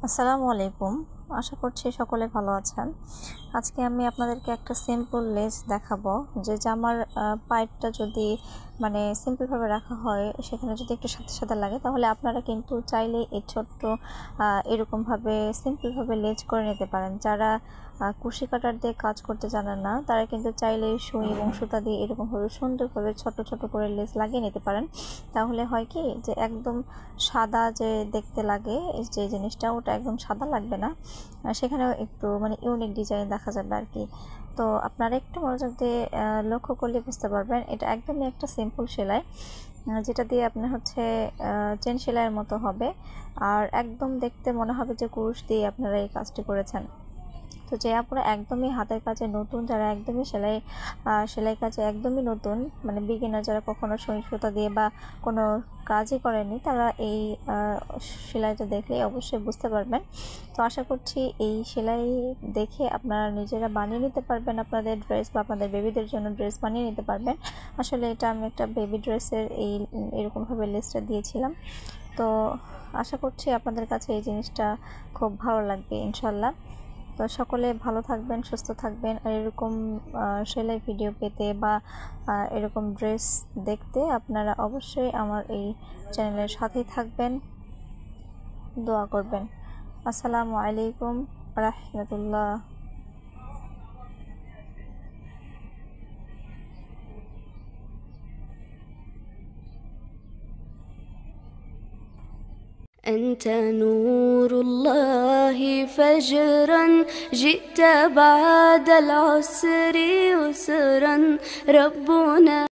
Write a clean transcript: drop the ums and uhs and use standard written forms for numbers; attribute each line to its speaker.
Speaker 1: আসসালামু আলাইকুম। আশা করছি সকলে ভালো আছেন। আজকে আমি আপনাদেরকে একটা সিম্পল লেস দেখাবো, যে জামার পাইপটা যদি সিম্পলভাবে রাখা হয়, সেখানে যদি একটু সাথে সাথে লাগে, তাহলে আপনারা কিন্তু চাইলে এই ছোট্ট এরকমভাবে সিম্পলভাবে লেজ করে নিতে পারেন। যারা কুশি কাটার দিয়ে কাজ করতে জানেন না, তারা কিন্তু চাইলে সুই এবং সুতা দিয়ে এরকমভাবে সুন্দরভাবে ছোট ছোট করে লেস লাগিয়ে নিতে পারেন। তাহলে হয় কি, যে একদম সাদা যে দেখতে লাগে যে জিনিসটা, ওটা একদম সাদা লাগবে না, সেখানেও একটু ইউনিক ডিজাইন দেখা যাবে আর কি। তো আপনারা একটু মনোযোগ দিয়ে লক্ষ্য করলে বুঝতে পারবেন, এটা একদমই একটা সিম্পল সেলাই, যেটা দিয়ে আপনার হচ্ছে চেন সেলাইয়ের মতো হবে, আর একদম দেখতে মনে হবে যে কুরুশ দিয়ে আপনারা এই কাজটি করেছেন। তো যে আপনারা একদমই হাতের কাজে নতুন, যারা একদমই সেলাই কাজে একদমই নতুন, বিগিনার, যারা কখনো সুই সুতা দিয়ে বা কোনো কাজই করেনি, তারা এই সেলাইটা দেখলে অবশ্যই বুঝতে পারবেন। তো আশা করছি এই সেলাই দেখে আপনারা নিজেরা বানিয়ে নিতে পারবেন আপনাদের ড্রেস, বা আপনাদের বেবিদের জন্য ড্রেস বানিয়ে নিতে পারবেন। আসলে এটা আমি একটা বেবি ড্রেসের এরকমভাবে লিস্টটা দিয়েছিলাম। তো আশা করছি আপনাদের কাছে এই জিনিসটা খুব ভালো লাগবে ইনশাল্লাহ। তো সকলে ভালো থাকবেন, সুস্থ থাকবেন। আর এরকম সেলাই ভিডিও পেতে বা এরকম ড্রেস দেখতে আপনারা অবশ্যই আমার এই চ্যানেলের সাথেই থাকবেন, দোয়া করবেন। আসসালামু আলাইকুম রাহমাতুল্লাহ।
Speaker 2: أنت نور الله فجرا جئت بعد العسر يسرا ربنا